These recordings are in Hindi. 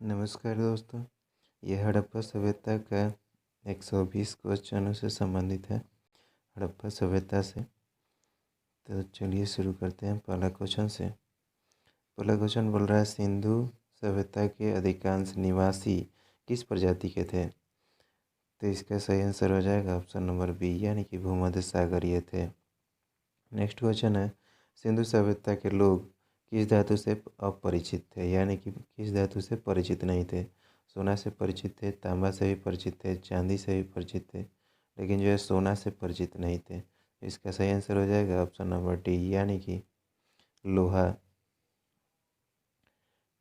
नमस्कार दोस्तों, यह हड़प्पा सभ्यता का 120 क्वेश्चनों से संबंधित है। हड़प्पा सभ्यता से तो चलिए शुरू करते हैं पहला क्वेश्चन से। पहला क्वेश्चन बोल रहा है, सिंधु सभ्यता के अधिकांश निवासी किस प्रजाति के थे? तो इसका सही आंसर हो जाएगा ऑप्शन नंबर बी, यानी कि भूमध्य सागरीय थे। नेक्स्ट क्वेश्चन है, सिंधु सभ्यता के लोग किस धातु से अपरिचित थे, यानी कि किस धातु से परिचित नहीं थे? सोना से परिचित थे, तांबा से भी परिचित थे, चांदी से भी परिचित थे, लेकिन जो है सोना से परिचित नहीं थे। इसका सही आंसर हो जाएगा ऑप्शन नंबर डी, यानी कि लोहा।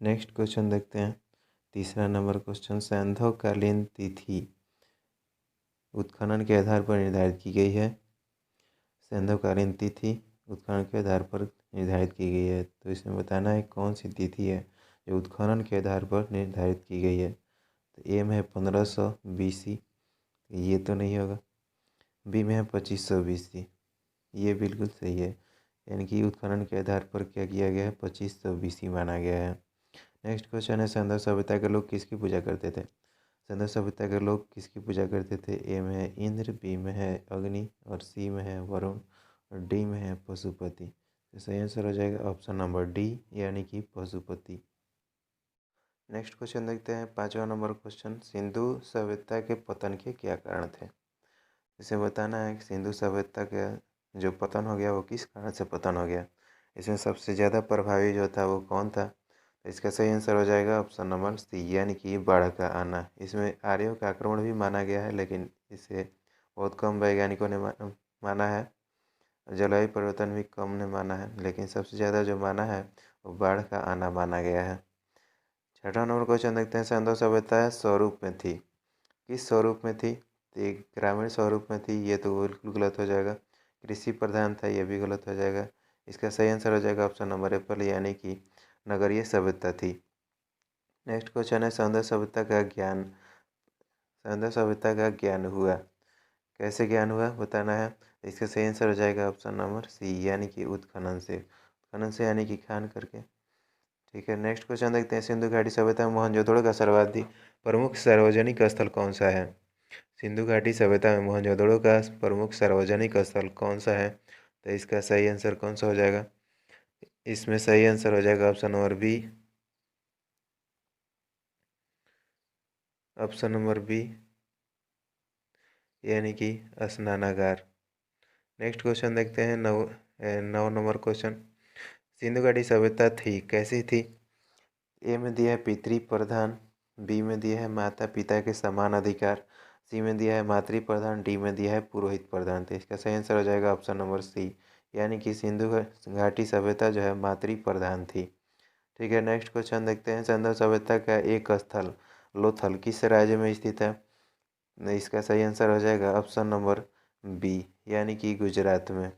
नेक्स्ट क्वेश्चन देखते हैं, तीसरा नंबर क्वेश्चन, सैंधवकालीन तिथि उत्खनन के आधार पर निर्धारित की गई है। सैंधवकालीन तिथि उत्खनन के आधार पर निर्धारित की गई है, तो इसमें बताना है कौन सी तिथि है जो उत्खनन के आधार पर निर्धारित की गई है। तो ए में है 1500 BC, ये तो नहीं होगा। बी में है 2500 BC, ये बिल्कुल सही है, यानी कि उत्खनन के आधार पर क्या किया गया है, 2500 BC माना गया है। नेक्स्ट क्वेश्चन है, सिंधु सभ्यता के लोग किसकी पूजा करते थे? सिंधु सभ्यता के लोग किसकी पूजा करते थे? ए में है इंद्र, बी में है अग्नि, और सी में है वरुण, और डी में है पशुपति। तो सही आंसर हो जाएगा ऑप्शन नंबर डी, यानी कि पशुपति। नेक्स्ट क्वेश्चन देखते हैं, पांचवा नंबर क्वेश्चन, सिंधु सभ्यता के पतन के क्या कारण थे? इसे बताना है कि सिंधु सभ्यता का जो पतन हो गया वो किस कारण से पतन हो गया। इसमें सबसे ज़्यादा प्रभावी जो था वो कौन था? तो इसका सही आंसर हो जाएगा ऑप्शन नंबर सी, यानी कि बाढ़ का आना। इसमें आर्यों का आक्रमण भी माना गया है, लेकिन इसे बहुत कम वैज्ञानिकों ने माना है। जलवायु परिवर्तन भी कम ने माना है, लेकिन सबसे ज़्यादा जो माना है वो बाढ़ का आना माना गया है। छठा नंबर क्वेश्चन देखते हैं, सिंधु सभ्यता स्वरूप में थी, किस स्वरूप में थी? तो एक ग्रामीण स्वरूप में थी, ये तो बिल्कुल गलत हो जाएगा। कृषि प्रधान था, ये भी गलत हो जाएगा। इसका सही आंसर हो जाएगा ऑप्शन नंबर एप्पल, यानी कि नगरीय सभ्यता थी। नेक्स्ट क्वेश्चन है, सिंधु सभ्यता का ज्ञान हुआ, कैसे ज्ञान हुआ बताना है। इसका सही आंसर हो जाएगा ऑप्शन नंबर सी, यानी कि उत्खनन से। उत्खनन से यानी कि खान करके। ठीक है, नेक्स्ट क्वेश्चन देखते हैं, सिंधु घाटी सभ्यता में मोहनजोदड़ो का सर्वाधिक प्रमुख सार्वजनिक स्थल कौन सा है? सिंधु घाटी सभ्यता में मोहनजोदड़ो का प्रमुख सार्वजनिक स्थल कौन सा है? तो इसका सही आंसर कौन सा हो जाएगा? इसमें सही आंसर हो जाएगा option number B, option number B, यानी कि स्नानागार। नेक्स्ट क्वेश्चन देखते हैं, 9 नंबर क्वेश्चन, सिंधु घाटी सभ्यता थी कैसी थी? ए में दिया है पितृ प्रधान, बी में दिया है माता पिता के समान अधिकार, सी में दिया है मातृ प्रधान, डी में दिया है पुरोहित प्रधान। तो इसका सही आंसर हो जाएगा ऑप्शन नंबर सी, यानी कि सिंधु घाटी सभ्यता जो है मातृ प्रधान थी। ठीक है, नेक्स्ट क्वेश्चन देखते हैं, सिंधु सभ्यता का एक स्थल लोथल किस राज्य में स्थित है? इसका सही आंसर हो जाएगा ऑप्शन नंबर बी, यानी कि गुजरात में। इसका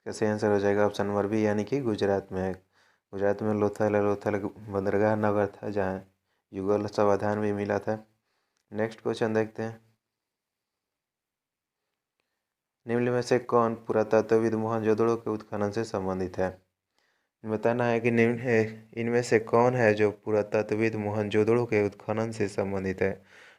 सही आंसर हो जाएगा ऑप्शन नंबर बी, यानी कि गुजरात में है। गुजरात में लोथल है, लोथल बंदरगाह नगर था जहाँ युगल समाधान भी मिला था। नेक्स्ट क्वेश्चन देखते हैं, निम्न में से कौन पुरातत्वविद मोहनजोदड़ो के उत्खनन से संबंधित है? बताना है कि निम्न है इनमें से कौन है जो पुरातत्वविद मोहनजोदड़ो के उत्खनन से संबंधित है।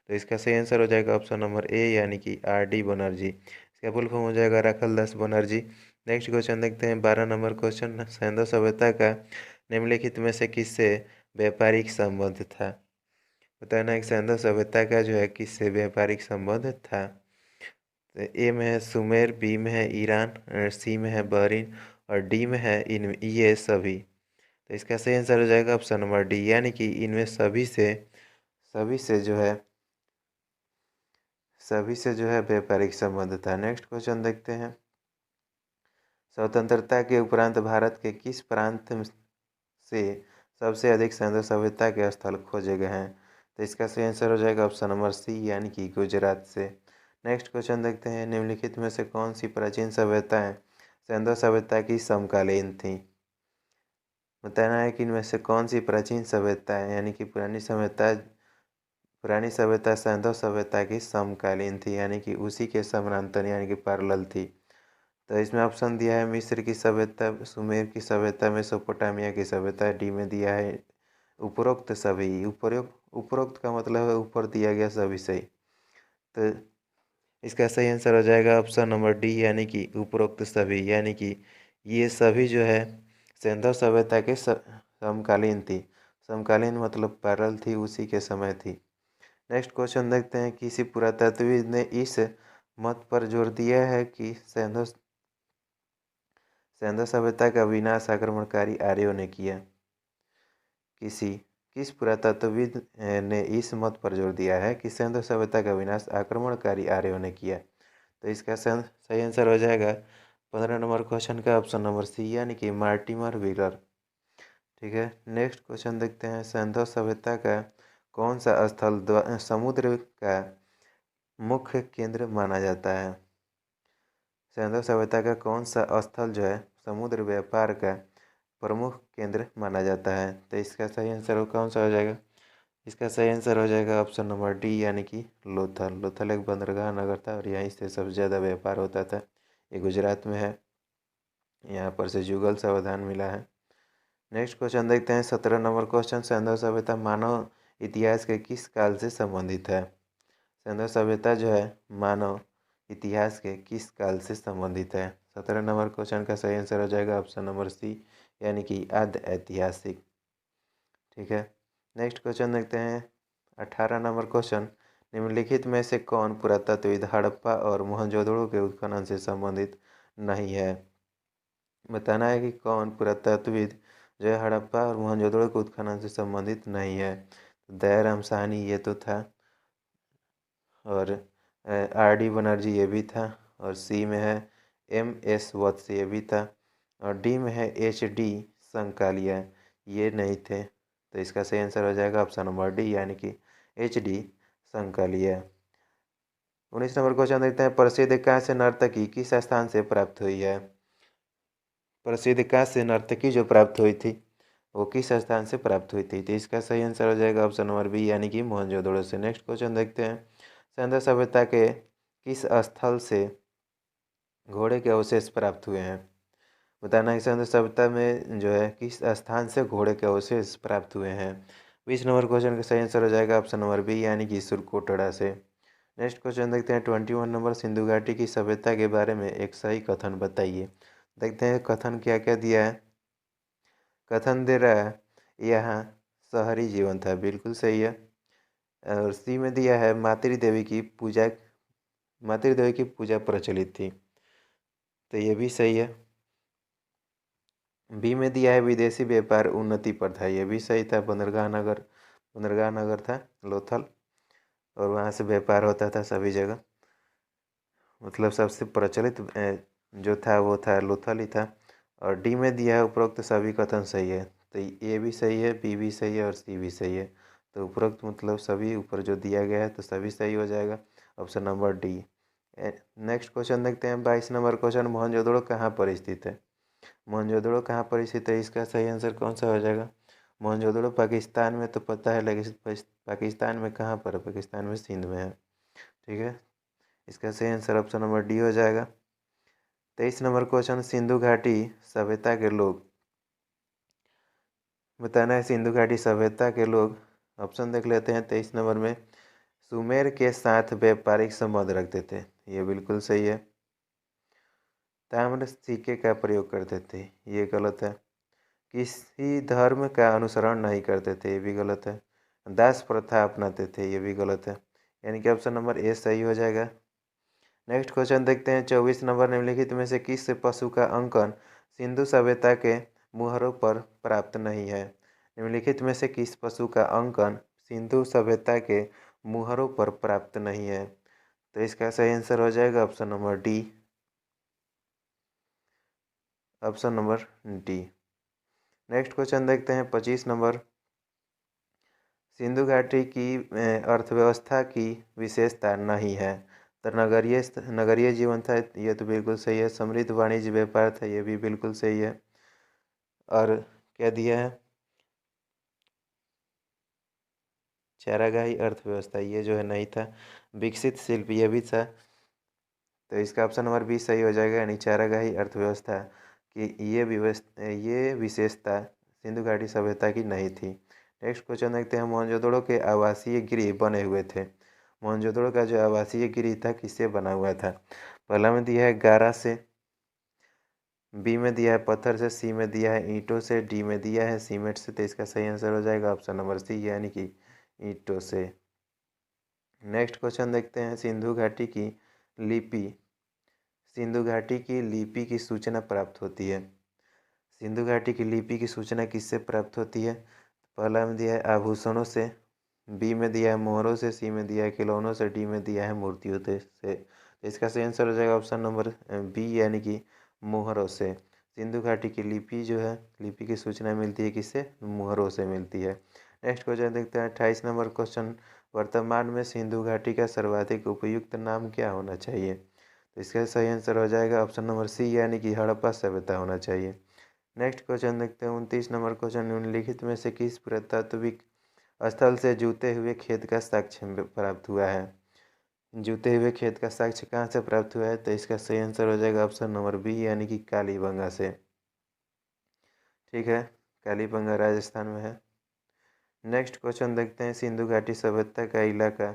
तो इसका सही आंसर हो जाएगा ऑप्शन नंबर ए, यानी कि RD बनर्जी। इसका फुल फॉर्म हो जाएगा राखलदास बनर्जी। नेक्स्ट क्वेश्चन देखते हैं, 12 नंबर क्वेश्चन, सिंधु सभ्यता का निम्नलिखित में से किससे व्यापारिक संबंध था? बताना है कि सिंधु सभ्यता का जो है किससे व्यापारिक संबंध था। तो ए में है सुमेर, बी में है ईरान, सी में है बहरीन, और डी में है इन ये सभी। तो इसका सही आंसर हो जाएगा ऑप्शन नंबर डी, यानी कि इनमें सभी से जो है व्यापारिक संबंध था। नेक्स्ट क्वेश्चन देखते हैं, स्वतंत्रता के उपरांत भारत के किस प्रांत से सबसे अधिक सिंधु सभ्यता के स्थल खोजे गए हैं? तो इसका सही आंसर हो जाएगा ऑप्शन नंबर सी, यानी कि गुजरात से। नेक्स्ट क्वेश्चन देखते हैं, निम्नलिखित में से कौन सी प्राचीन सभ्यताएं सिंधु सभ्यता की समकालीन थी? बताना है कि इनमें से कौन सी प्राचीन सभ्यताएं, यानी कि पुरानी सभ्यता सिंधु सभ्यता की समकालीन थी, यानी कि उसी के समानांतर यानी कि पैरेलल थी। तो इसमें ऑप्शन दिया है मिस्र की सभ्यता, सुमेर की सभ्यता, मेसोपोटामिया की सभ्यता, डी में दिया है उपरोक्त सभी, उपरोक्त का मतलब है ऊपर दिया गया सभी सही। तो इसका सही आंसर हो जाएगा ऑप्शन नंबर डी, यानी कि उपरोक्त सभी, यानी कि ये सभी जो है सिंधु सभ्यता के समकालीन थी। समकालीन मतलब पैरेलल थी, उसी के समय थी। नेक्स्ट क्वेश्चन देखते हैं, किसी पुरातत्वविद ने इस मत पर जोर दिया है कि सिंधु सभ्यता का विनाश आक्रमणकारी आर्यों ने किया। किस पुरातत्वविद ने इस मत पर जोर दिया है कि सिंधु सभ्यता का विनाश आक्रमणकारी आर्यों ने किया। तो इसका सही आंसर हो जाएगा 15 नंबर क्वेश्चन का ऑप्शन नंबर सी, यानी कि मार्टिमर व्हीलर। ठीक है, नेक्स्ट क्वेश्चन देखते हैं, सिंधु सभ्यता का कौन सा स्थल समुद्र का मुख्य केंद्र माना जाता है। सिंधु सभ्यता का कौन सा स्थल जो है समुद्र व्यापार का प्रमुख केंद्र माना जाता है। तो इसका सही आंसर कौन सा हो जाएगा। इसका सही आंसर हो जाएगा ऑप्शन नंबर डी, यानी कि लोथल। लोथल एक बंदरगाह नगर था और यहीं से सबसे ज़्यादा व्यापार होता था। ये गुजरात में है, यहाँ पर से युगल सावधान मिला है। नेक्स्ट क्वेश्चन देखते हैं, 17 नंबर क्वेश्चन, सिंधु सभ्यता मानव इतिहास के किस काल से संबंधित है। सिंधु सभ्यता जो है मानव इतिहास के किस काल से संबंधित है। 17 नंबर क्वेश्चन का सही आंसर हो जाएगा ऑप्शन नंबर सी, यानी कि आद्य ऐतिहासिक। ठीक है, नेक्स्ट क्वेश्चन देखते हैं, 18 नंबर क्वेश्चन, निम्नलिखित में से कौन पुरातत्वविद हड़प्पा और मोहनजोदड़ो के उत्खनन से संबंधित नहीं है। बताना है कि कौन पुरातत्वविद जो है हड़प्पा और मोहनजोदड़ो के उत्खनन से संबंधित नहीं है। तो दयाराम साहनी ये तो था, और आर डी बनर्जी ये भी था, और सी में है MS वत्स ये भी था, और डी में है HD संकालिया ये नहीं थे। तो इसका सही आंसर हो जाएगा ऑप्शन नंबर डी, यानी कि HD संकालिया। 19 नंबर क्वेश्चन देखते हैं, प्रसिद्ध कांस्य नर्तकी किस स्थान से प्राप्त हुई है। प्रसिद्ध कांस्य नर्तकी जो प्राप्त हुई थी वो किस स्थान से प्राप्त हुई थी। तो इसका सही आंसर हो जाएगा ऑप्शन नंबर बी, यानी कि मोहनजोदड़ो से। नेक्स्ट क्वेश्चन देखते हैं, सिंधु सभ्यता के किस स्थल से घोड़े के अवशेष प्राप्त हुए हैं। बताना है सिंधु सभ्यता में जो है किस स्थान से घोड़े के अवशेष प्राप्त हुए हैं। 20 नंबर क्वेश्चन का सही आंसर हो जाएगा ऑप्शन नंबर बी, यानी कि सुरकोटड़ा से। नेक्स्ट क्वेश्चन देखते हैं, 21 नंबर, सिंधु घाटी की सभ्यता के बारे में एक सही कथन बताइए। देखते हैं कथन क्या क्या दिया है। कथन दे रहा है यहाँ शहरी जीवन था, बिल्कुल सही है। और सी में दिया है मातृ देवी की पूजा प्रचलित थी, तो ये भी सही है। बी में दिया है विदेशी व्यापार उन्नति पर था, ये भी सही था। बंदरगाह नगर था लोथल, और वहाँ से व्यापार होता था सभी जगह, मतलब सबसे प्रचलित जो था वो था लोथल ही था। और डी में दिया है उपरोक्त सभी कथन सही है, तो ए भी सही है, बी भी सही है और सी भी सही है। तो उपरोक्त मतलब सभी ऊपर जो दिया गया है तो सभी सही हो जाएगा, option number D. Next question देखते हैं, 22 नंबर क्वेश्चन, मोहनजोदड़ो कहाँ पर स्थित है। मोहनजोदड़ो कहाँ पर स्थित है, इसका सही आंसर कौन सा हो जाएगा। मोहनजोदड़ो पाकिस्तान में तो पता है, लेकिन पाकिस्तान में कहाँ पर है, पाकिस्तान में सिंध में है। ठीक है, इसका सही आंसर ऑप्शन नंबर डी हो जाएगा। 23 नंबर क्वेश्चन, सिंधु घाटी सभ्यता के लोग, बताना है सिंधु घाटी सभ्यता के लोग, ऑप्शन देख लेते हैं। 23 नंबर में सुमेर के साथ व्यापारिक संबंध रखते थे, ये बिल्कुल सही है। ताम्र सिक्के का प्रयोग करते थे, ये गलत है। किसी धर्म का अनुसरण नहीं करते थे, ये भी गलत है। दास प्रथा अपनाते थे, ये भी गलत है, यानी कि ऑप्शन नंबर ए सही हो जाएगा। नेक्स्ट क्वेश्चन देखते हैं, 24 नंबर, निम्नलिखित में से किस पशु का अंकन सिंधु सभ्यता के मुहरों पर प्राप्त नहीं है। निम्नलिखित में से किस पशु का अंकन सिंधु सभ्यता के मुहरों पर प्राप्त नहीं है। तो इसका सही आंसर हो जाएगा option number D, option number D. Next question देखते हैं, 25 नंबर, सिंधु घाटी की अर्थव्यवस्था की विशेषता नहीं है। तो नगरीय जीवन था, ये तो बिल्कुल सही है। समृद्ध वाणिज्य व्यापार था, ये भी बिल्कुल सही है। और क्या दिया है, चारागाही अर्थव्यवस्था, ये जो है नहीं था। विकसित शिल्प, ये भी था। तो इसका ऑप्शन नंबर बी सही हो जाएगा, यानी चारागाही अर्थव्यवस्था की ये विशेषता सिंधु घाटी सभ्यता की नहीं थी। नेक्स्ट क्वेश्चन देखते हैं, मोहनजोदड़ो के आवासीय गृह बने हुए थे। मोहनजोदड़ो का जो आवासीय गृह था किससे बना हुआ था? पहला में दिया है गारा से, बी में दिया है पत्थर से, सी में दिया है ईंटों से, डी में दिया है सीमेंट से। तो इसका सही आंसर हो जाएगा ऑप्शन नंबर सी, यानी कि ईंटों से। नेक्स्ट क्वेश्चन देखते हैं, सिंधु घाटी की लिपि, सिंधु घाटी की लिपि की सूचना प्राप्त होती है। सिंधु घाटी की लिपि की सूचना किससे प्राप्त होती है? पहला में दिया है आभूषणों से, बी में दिया है मोहरों से, सी में दिया है खिलौनों से, डी में दिया है मूर्तियों से। तो इसका सही आंसर हो जाएगा ऑप्शन नंबर बी, यानी कि मोहरों से। सिंधु घाटी की लिपि जो है, लिपि की सूचना मिलती है किससे? मोहरों से मिलती है। नेक्स्ट क्वेश्चन देखते हैं, 28 नंबर क्वेश्चन, वर्तमान में सिंधु घाटी का सर्वाधिक उपयुक्त नाम क्या होना चाहिए? तो इसका सही आंसर हो जाएगा ऑप्शन नंबर सी, यानी कि हड़प्पा सभ्यता होना चाहिए। नेक्स्ट क्वेश्चन देखते हैं, 29 नंबर क्वेश्चन, निम्नलिखित में से किस पुरातात्विक स्थल से जूते हुए खेत का साक्ष्य प्राप्त हुआ है? जूते हुए खेत का साक्ष्य कहाँ से प्राप्त हुआ है? तो इसका सही आंसर हो जाएगा ऑप्शन नंबर बी, यानी कि कालीबंगा से। ठीक है, कालीबंगा राजस्थान में है। नेक्स्ट क्वेश्चन देखते हैं, सिंधु घाटी सभ्यता का इलाका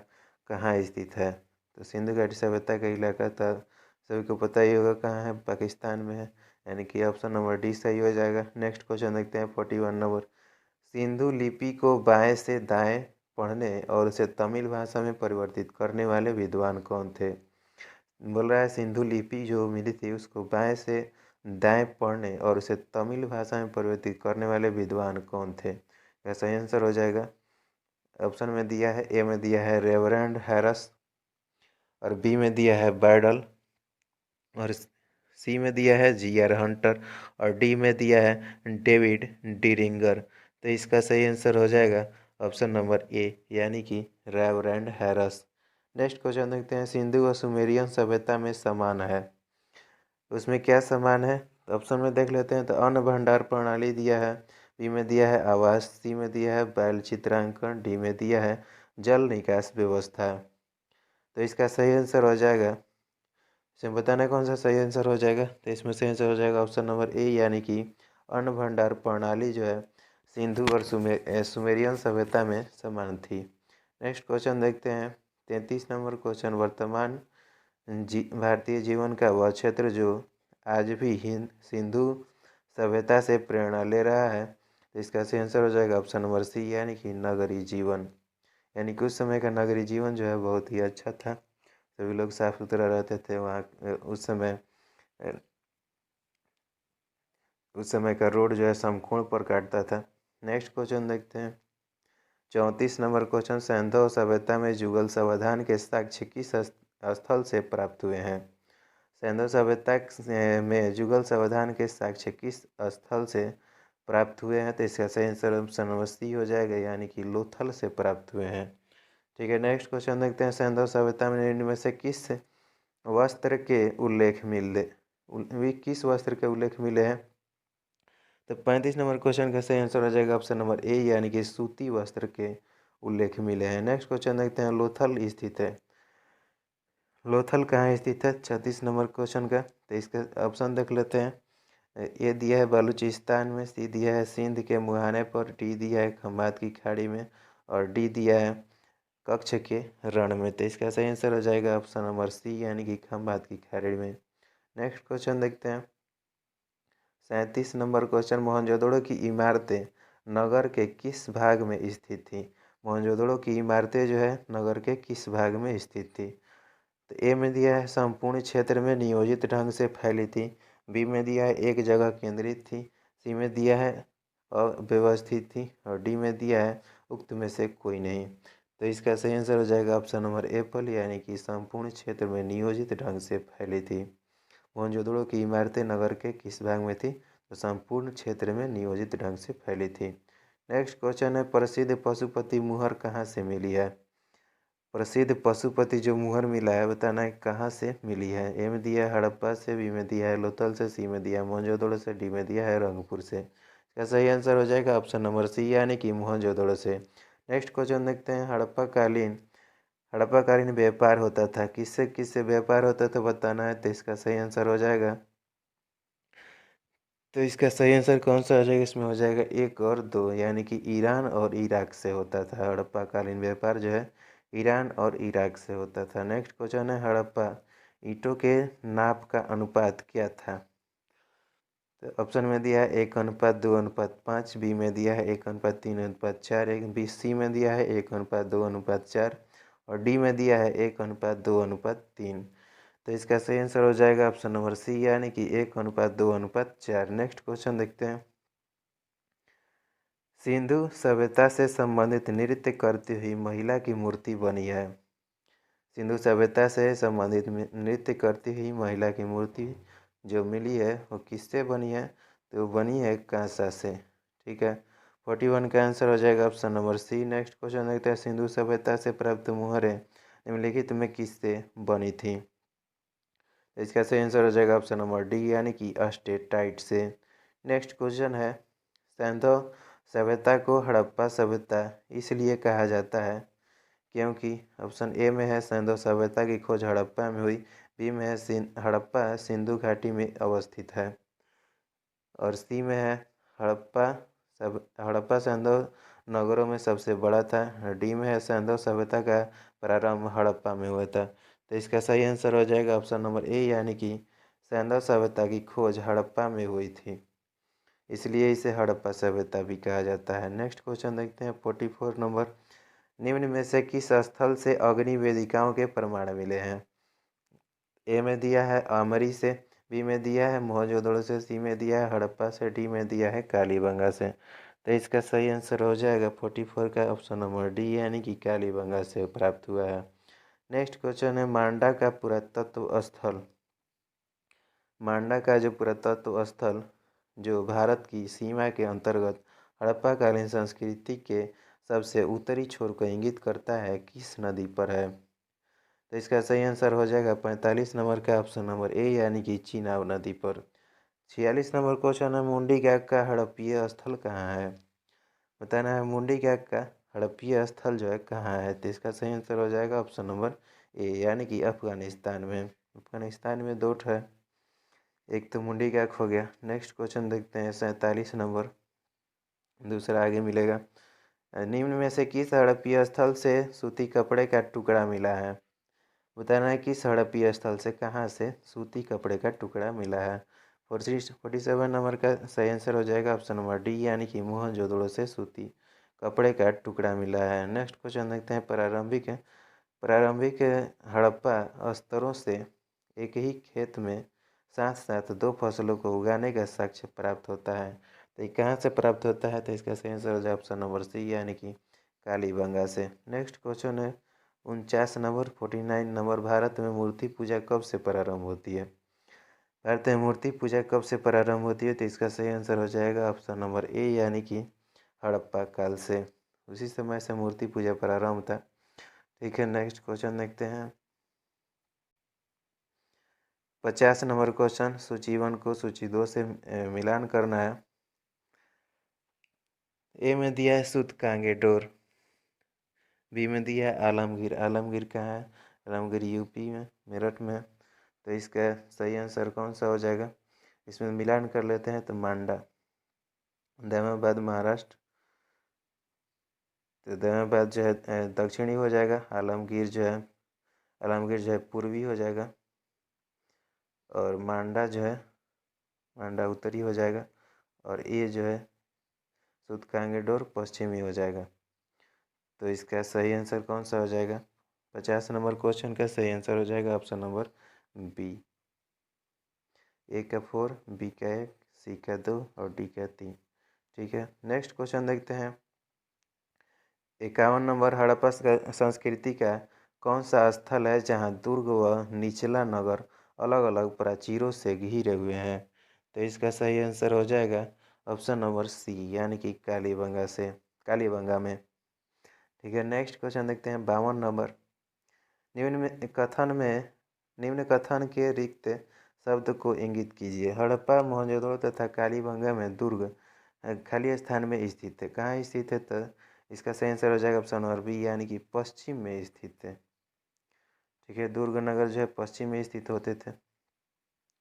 कहाँ स्थित है? तो सिंधु घाटी सभ्यता का इलाका तो सभी को पता ही होगा कहाँ है, पाकिस्तान में है, यानी कि ऑप्शन नंबर डी सही हो जाएगा। नेक्स्ट क्वेश्चन देखते हैं, 41 नंबर, सिंधु लिपि को बाएं से दाएं पढ़ने और उसे तमिल भाषा में परिवर्तित करने वाले विद्वान कौन थे? बोल रहा है सिंधु लिपि जो मिली थी उसको बाएं से दाएं पढ़ने और उसे तमिल भाषा में परिवर्तित करने वाले विद्वान कौन थे? यह सही आंसर हो जाएगा, ऑप्शन में दिया है, ए में दिया है रेवरेंड हैरस, और बी में दिया है बैडल, और सी में दिया है जी.आर. हंटर, और डी में दिया है डेविड डीरिंगर। तो इसका सही आंसर हो जाएगा ऑप्शन नंबर ए, यानी कि रेवरेंड हैरस। नेक्स्ट क्वेश्चन देखते हैं, सिंधु और सुमेरियन सभ्यता में समान है, उसमें क्या समान है? तो ऑप्शन में देख लेते हैं, तो अन्न भंडार प्रणाली दिया है, बी में दिया है आवास, सी में दिया है बैल चित्रांकन, डी में दिया है जल निकास व्यवस्था। तो इसका सही आंसर हो जाएगा, इसमें बताना कौन सा सही आंसर हो जाएगा? तो इसमें सही आंसर हो जाएगा ऑप्शन नंबर ए, यानी कि अन्न भंडार प्रणाली जो है सिंधु और सुमेरियन सभ्यता में समान थी। नेक्स्ट क्वेश्चन देखते हैं, 33 नंबर क्वेश्चन, वर्तमान भारतीय जीवन का वह क्षेत्र जो आज भी सिंधु सभ्यता से प्रेरणा ले रहा है, तो इसका सही आंसर हो जाएगा ऑप्शन नंबर सी, यानी कि नगरीय जीवन। यानी कि उस समय का नगरीय जीवन जो है बहुत ही अच्छा था, सभी लोग साफ सुथरा रहते थे वहाँ। उस समय का रोड जो है समकोण पर काटता था। नेक्स्ट क्वेश्चन देखते हैं, 34 नंबर क्वेश्चन, सैंधव सभ्यता में जुगल सावधान के साक्ष्य किस स्थल से प्राप्त हुए हैं? सैंधव सभ्यता में जुगल सावधान के साक्ष्य किस स्थल से प्राप्त हुए हैं? तो इसका सही आंसर ऑप्शन नंबर सी हो जाएगा, यानी कि लोथल से प्राप्त हुए हैं। ठीक है, नेक्स्ट क्वेश्चन देखते हैं, सैंधव सभ्यता में निम्न में से किस वस्त्र के उल्लेख मिले हैं? तो 35 नंबर क्वेश्चन का सही आंसर हो जाएगा ऑप्शन नंबर ए, यानी कि सूती वस्त्र के उल्लेख मिले हैं। नेक्स्ट क्वेश्चन देखते हैं, लोथल स्थित है, लोथल कहाँ स्थित है? 36 नंबर क्वेश्चन का। तो इसका ऑप्शन देख लेते हैं, ए दिया है बलूचिस्तान में, सी दिया है सिंध के मुहाने पर, डी दिया है खंबात की खाड़ी में, और डी दिया है कच्छ के रण में। तो इसका सही आंसर हो जाएगा ऑप्शन नंबर सी, यानी कि खंबात की खाड़ी में। नेक्स्ट क्वेश्चन देखते हैं, 37 नंबर क्वेश्चन, मोहनजोदड़ो की इमारतें नगर के किस भाग में स्थित थी? मोहनजोदड़ो की इमारतें जो है नगर के किस भाग में स्थित थी? तो ए में दिया है संपूर्ण क्षेत्र में नियोजित ढंग से फैली थी, बी में दिया है एक जगह केंद्रित थी, सी में दिया है अव्यवस्थित थी, और डी में दिया है उक्त में से कोई नहीं। तो इसका सही आंसर हो जाएगा ऑप्शन नंबर एप्पल, यानी कि संपूर्ण क्षेत्र में नियोजित ढंग से फैली थी। मोहनजोदड़ो की इमारतें नगर के किस भाग में थी? तो संपूर्ण क्षेत्र में नियोजित ढंग से फैली थी। नेक्स्ट क्वेश्चन है, प्रसिद्ध पशुपति मुहर कहाँ से मिली है? प्रसिद्ध पशुपति जो मुहर मिला है बताना है कहाँ से मिली है? ए में दिया है हड़प्पा से, बी में दिया है लोथल से, सी में दिया है मोहनजोदड़ो से, डी में दिया है रंगपुर से। इसका सही आंसर हो जाएगा ऑप्शन नंबर सी, यानी कि मोहनजोदड़ो से। नेक्स्ट क्वेश्चन देखते हैं, हड़प्पाकालीन व्यापार होता था, किससे किससे व्यापार होता था बताना है। तो इसका सही आंसर हो जाएगा तो इसका सही आंसर कौन सा हो जाएगा? इसमें हो जाएगा 1 और 2, यानी कि ईरान और इराक से होता था। हड़प्पा कालीन व्यापार जो है ईरान और इराक से होता था। नेक्स्ट क्वेश्चन है, हड़प्पा ईंटों के नाप का अनुपात क्या था? तो ऑप्शन में दिया है 1:2:5, बी में दिया है 1:3:4, बी सी में दिया है 1:2:4 और डी में दिया है 1:2:3। तो इसका सही आंसर हो जाएगा ऑप्शन नंबर सी, यानी कि 1:2:4। नेक्स्ट क्वेश्चन देखते हैं, सिंधु सभ्यता से संबंधित नृत्य करती हुई महिला की मूर्ति बनी है। सिंधु सभ्यता से संबंधित नृत्य करती हुई महिला की मूर्ति जो मिली है वो किससे बनी है? तो वो बनी है कांसा से। ठीक है, 41 का आंसर हो जाएगा option number C. Next question देखते हैं, सिंधु सभ्यता से प्राप्त मुहरें निम्नलिखित में किससे बनी थी? तो इसका सही आंसर हो जाएगा ऑप्शन नंबर डी, यानी कि अस्टेटाइट से। नेक्स्ट क्वेश्चन है, सिंधु सभ्यता को हड़प्पा सभ्यता इसलिए कहा जाता है क्योंकि ऑप्शन ए में है सिंधु सभ्यता की खोज हड़प्पा में हुई, बी में है हड़प्पा सिंधु घाटी में अवस्थित है और सी में है हड़प्पा सिंधु नगरों में सबसे बड़ा था, डी में है सिंधु सभ्यता का प्रारंभ हड़प्पा में हुआ था। तो इसका सही आंसर हो जाएगा ऑप्शन नंबर ए, यानी कि सिंधु सभ्यता की खोज हड़प्पा में हुई थी, इसलिए इसे हड़प्पा सभ्यता भी कहा जाता है। नेक्स्ट क्वेश्चन देखते हैं 44 नंबर, निम्न में से किस स्थल से अग्नि वेदिकाओं के प्रमाण मिले हैं? ए में दिया है आमरी से, बी में दिया है मोहनजोदड़ो से, सी में दिया है हड़प्पा से, डी में दिया है कालीबंगा से। तो इसका सही आंसर हो जाएगा 44 का ऑप्शन नंबर डी, यानी कि कालीबंगा से प्राप्त हुआ है। नेक्स्ट क्वेश्चन है, मांडा का पुरातत्व स्थल, मांडा का जो पुरातत्व स्थल जो भारत की सीमा के अंतर्गत हड़प्पा कालीन संस्कृति के सबसे उत्तरी छोर को इंगित करता है, किस नदी पर है? तो इसका सही आंसर हो जाएगा 45 नंबर का ऑप्शन नंबर ए, यानी कि चीनाब नदी पर। 46 नंबर क्वेश्चन है, मुंडी गैग का हड़प्पीय स्थल कहाँ है? बताना है मुंडी गैग का हड़प्पीय स्थल जो है कहाँ है? तो इसका सही आंसर हो जाएगा ऑप्शन नंबर ए, यानी कि अफगानिस्तान में। अफगानिस्तान में 2 है, एक तो मुंडी गैग हो गया। नेक्स्ट क्वेश्चन देखते हैं 47 नंबर, दूसरा आगे मिलेगा, निम्न में से किस हड़प्पीय स्थल से सूती कपड़े का टुकड़ा मिला है? बताना है किस हड़प्पीय स्थल से, कहाँ से सूती कपड़े का टुकड़ा मिला है। 47 नंबर का सही आंसर हो जाएगा ऑप्शन नंबर डी, यानी कि मोहनजोदड़ो से सूती कपड़े का टुकड़ा मिला है। नेक्स्ट क्वेश्चन देखते हैं, प्रारंभिक हड़प्पा स्तरों से एक ही खेत में साथ साथ 2 फसलों को उगाने का साक्ष्य प्राप्त होता है। तो ये कहाँ से प्राप्त होता है? तो इसका सही आंसर हो जाए ऑप्शन नंबर सी, यानी कि कालीबंगा से। नेक्स्ट क्वेश्चन है 49 नंबर, 49 नंबर, भारत में मूर्ति पूजा कब से प्रारंभ होती है? भारत में मूर्ति पूजा कब से प्रारंभ होती है? तो इसका सही आंसर हो जाएगा ऑप्शन नंबर ए, यानी कि हड़प्पा काल से, उसी समय से मूर्ति पूजा प्रारंभ था। ठीक है, नेक्स्ट क्वेश्चन देखते हैं 50 नंबर क्वेश्चन, सूची 1 को सूची 2 से मिलान करना है। ए में दिया है सूतकांगेडोर, बी में दिया है आलमगीर, आलमगीर कहाँ है? आलमगीर यूपी में, मेरठ में। तो इसका सही आंसर कौन सा हो जाएगा? इसमें मिलान कर लेते हैं तो मांडा, दहमाबाद महाराष्ट्र, तो दहमाबाद जो है दक्षिणी हो जाएगा, आलमगीर जो है पूर्वी हो जाएगा और मांडा जो है मांडा उत्तरी हो जाएगा और ये जो है सूतकांगेडोर पश्चिमी हो जाएगा। तो इसका सही आंसर कौन सा हो जाएगा? 50 नंबर क्वेश्चन का सही आंसर हो जाएगा ऑप्शन नंबर बी, ए का 4, बी का 1, सी का 2 और डी का 3। ठीक है, नेक्स्ट क्वेश्चन देखते हैं 51 नंबर, हड़प्पा संस्कृति का कौन सा स्थल है जहां दुर्ग व निचला नगर अलग अलग प्राचीरों से घिरे हुए हैं? तो इसका सही आंसर हो जाएगा ऑप्शन नंबर सी, यानी कि कालीबंगा में। ठीक है, नेक्स्ट क्वेश्चन देखते हैं 52 नंबर, निम्न कथन के रिक्त शब्द को इंगित कीजिए। हड़प्पा मोहनजोदड़ो तथा कालीबंगा में दुर्ग खाली स्थान में स्थित है, कहाँ स्थित है? तो इसका सही आंसर हो जाएगा ऑप्शन नंबर बी, यानी कि पश्चिम में स्थित है। ठीक है, दुर्ग नगर जो है पश्चिम में स्थित होते थे।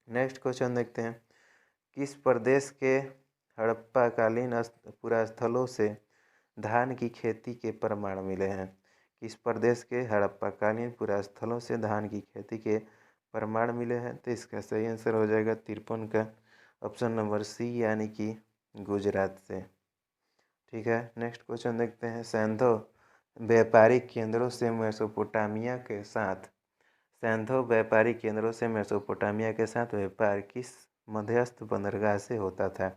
नेक्स्ट क्वेश्चन देखते हैं, किस प्रदेश के हड़प्पाकालीन पुरास्थलों से धान की खेती के प्रमाण मिले हैं? किस प्रदेश के हड़प्पाकालीन पुरास्थलों से धान की खेती के प्रमाण मिले हैं? तो इसका सही आंसर हो जाएगा 53 का ऑप्शन नंबर सी, यानी कि गुजरात से। ठीक है, नेक्स्ट क्वेश्चन देखते हैं। सैंधो व्यापारिक केंद्रों से मेसोपोटामिया के साथ व्यापार किस मध्यस्थ बंदरगाह से होता था?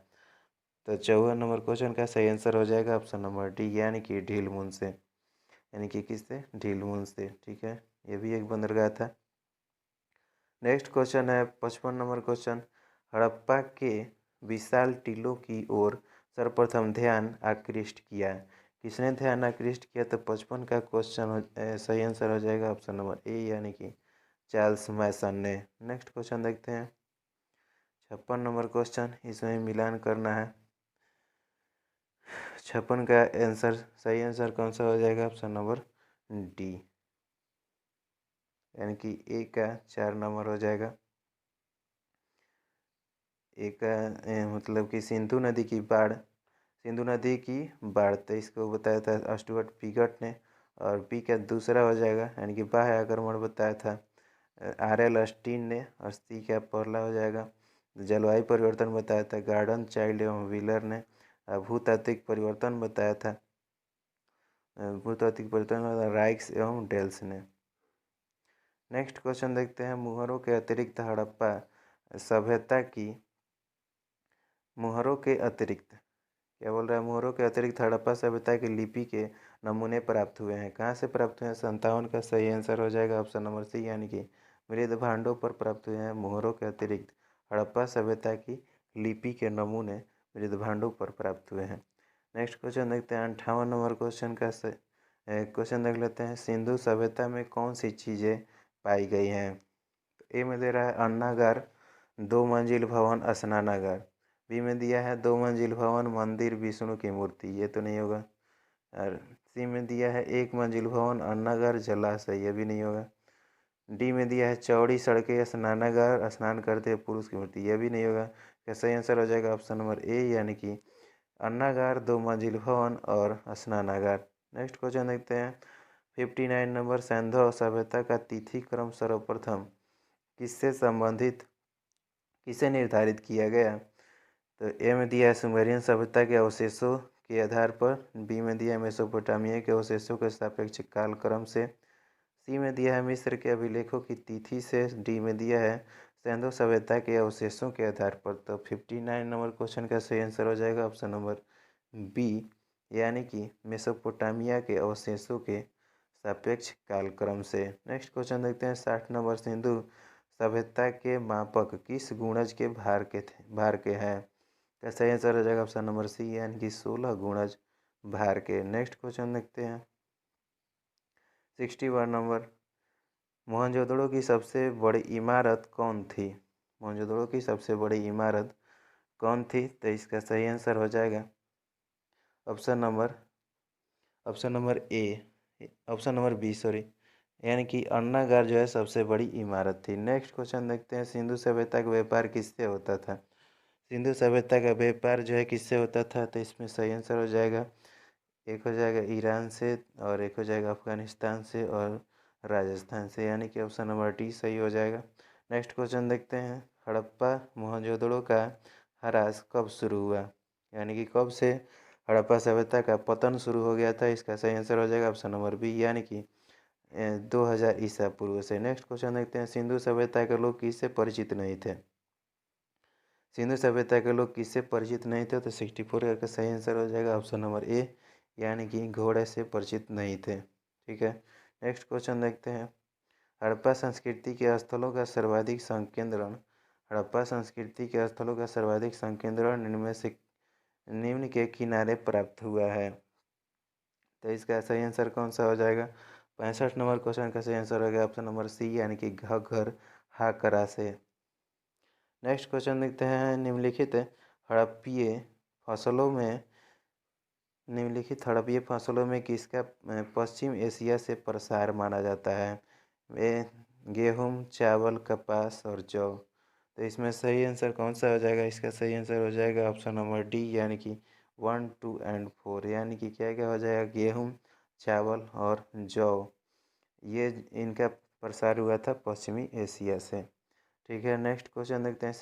तो 54 नंबर क्वेश्चन का सही आंसर हो जाएगा ऑप्शन नंबर डी, यानी कि ढीलमुन से। यानी कि किससे? ढीलमुन से। ठीक है, ये भी एक बंदरगाह था। नेक्स्ट क्वेश्चन है 55 नंबर क्वेश्चन। हड़प्पा के विशाल टीलों की ओर सर्वप्रथम ध्यान आकृष्ट किया, किसने ध्यान आकृष्ट किया? तो 55 का क्वेश्चन सही आंसर हो जाएगा ऑप्शन नंबर ए, यानी कि चार्ल्स मैसन ने। नेक्स्ट क्वेश्चन देखते हैं 56 नंबर क्वेश्चन, इसमें मिलान करना है। 56 का आंसर सही आंसर कौन सा हो जाएगा? ऑप्शन नंबर डी, यानी कि ए का 4 नंबर हो जाएगा। ए का मतलब कि सिंधु नदी की बाढ़ तो इसको बताया था स्टुअर्ट पिगट ने, और बी का दूसरा हो जाएगा, यानी कि बाह्य आक्रमण बताया था आर.एल. अस्टीन ने, और सी का पहला हो जाएगा। जलवायु परिवर्तन बताया था गार्डन चाइल्ड एवं व्हीलर ने। भूतात्विक परिवर्तन बताया था राइक्स एवं डेल्स ने। नेक्स्ट क्वेश्चन देखते हैं। मुहरों के अतिरिक्त हड़प्पा सभ्यता की लिपि के नमूने प्राप्त हुए हैं। कहाँ से प्राप्त हुए हैं? 57 का सही आंसर हो जाएगा ऑप्शन नंबर सी, यानी कि मृद भांडों पर प्राप्त हुए हैं। मुहरों के अतिरिक्त हड़प्पा सभ्यता की लिपि के नमूने मृद भांडों पर प्राप्त हुए हैं। नेक्स्ट क्वेश्चन देखते हैं 58 नंबर क्वेश्चन का क्वेश्चन देख लेते हैं। सिंधु सभ्यता में कौन सी चीज़ें पाई गई हैं? तो ए में दे रहा है अन्नागार, 2 मंजिल भवन, स्नानागार। बी में दिया है 2 मंजिल भवन, मंदिर, विष्णु की मूर्ति, ये तो नहीं होगा। और सी में दिया है 1 मंजिल भवन, अन्नागार, जलाशय, ये भी नहीं होगा। डी में दिया है चौड़ी सड़कें, स्नानागार, स्नान करते पुरुष की मूर्ति, यह भी नहीं होगा। क्या सही आंसर हो जाएगा ऑप्शन नंबर ए, यानी कि अन्नागार, 2 मंजिल भवन और स्नानागार। नेक्स्ट क्वेश्चन देखते हैं 59 नंबर। सैंधव सभ्यता का तिथि क्रम सर्वप्रथम किसे निर्धारित किया गया? तो ए में दिया है सुमेरियन सभ्यता के अवशेषों के आधार पर, बी में दिया है मेसोपोटामिया के अवशेषों के सापेक्ष कालक्रम से, सी में दिया है मिस्र के अभिलेखों की तिथि से, डी में दिया है सैंधव सभ्यता के अवशेषों के आधार पर। तो 59 नंबर क्वेश्चन का सही आंसर हो जाएगा ऑप्शन नंबर बी, यानी कि मेसोपोटामिया के अवशेषों के सापेक्ष कालक्रम से। नेक्स्ट क्वेश्चन देखते हैं 60 नंबर। सिंधु सभ्यता के मापक किस गुणज के भार के हैं? तो सही आंसर हो जाएगा ऑप्शन नंबर सी, यानी कि 16 गुणज भार के। नेक्स्ट क्वेश्चन देखते हैं 61 नंबर। मोहनजोदड़ो की सबसे बड़ी इमारत कौन थी? मोहनजोदड़ो की सबसे बड़ी इमारत कौन थी? तो इसका सही आंसर हो जाएगा ऑप्शन नंबर बी, यानी कि अन्नागार जो है सबसे बड़ी इमारत थी। नेक्स्ट क्वेश्चन देखते हैं। सिंधु सभ्यता का व्यापार किससे होता था? सिंधु सभ्यता का व्यापार जो है किससे होता था? तो इसमें सही आंसर हो जाएगा, एक हो जाएगा ईरान से, और एक हो जाएगा अफगानिस्तान से और राजस्थान से, यानी कि ऑप्शन नंबर डी सही हो जाएगा। नेक्स्ट क्वेश्चन देखते हैं। हड़प्पा मोहनजोदड़ो का ह्रास कब शुरू हुआ? यानी कि कब से हड़प्पा सभ्यता का पतन शुरू हो गया था? इसका सही आंसर हो जाएगा ऑप्शन नंबर बी, यानी कि 2000 ईसा पूर्व से। नेक्स्ट क्वेश्चन देखते हैं। सिंधु सभ्यता के लोग किससे परिचित नहीं थे? सिंधु सभ्यता के लोग किससे परिचित नहीं थे? तो 64 का सही आंसर हो जाएगा ऑप्शन नंबर ए, यानी कि घोड़े से परिचित नहीं थे। ठीक है, नेक्स्ट क्वेश्चन देखते हैं। हड़प्पा संस्कृति के स्थलों का सर्वाधिक संकेंद्रण निम्न के किनारे प्राप्त हुआ है। तो इसका सही आंसर कौन सा हो जाएगा? 65 नंबर क्वेश्चन का सही आंसर हो गया ऑप्शन नंबर सी, यानी कि घग्गर हाकरा से। नेक्स्ट क्वेश्चन देखते हैं। निम्नलिखित हड़प्पीय फसलों में किसका पश्चिम एशिया से प्रसार माना जाता है? वे गेहूँ, चावल, कपास और जौ। तो इसमें सही आंसर कौन सा हो जाएगा? इसका सही आंसर हो जाएगा ऑप्शन नंबर डी, यानी कि 1, 2 एंड 4, यानी कि क्या क्या हो जाएगा? गेहूँ, चावल और जौ, ये इनका प्रसार हुआ था पश्चिमी एशिया से। ठीक है, नेक्स्ट क्वेश्चन देखते हैं।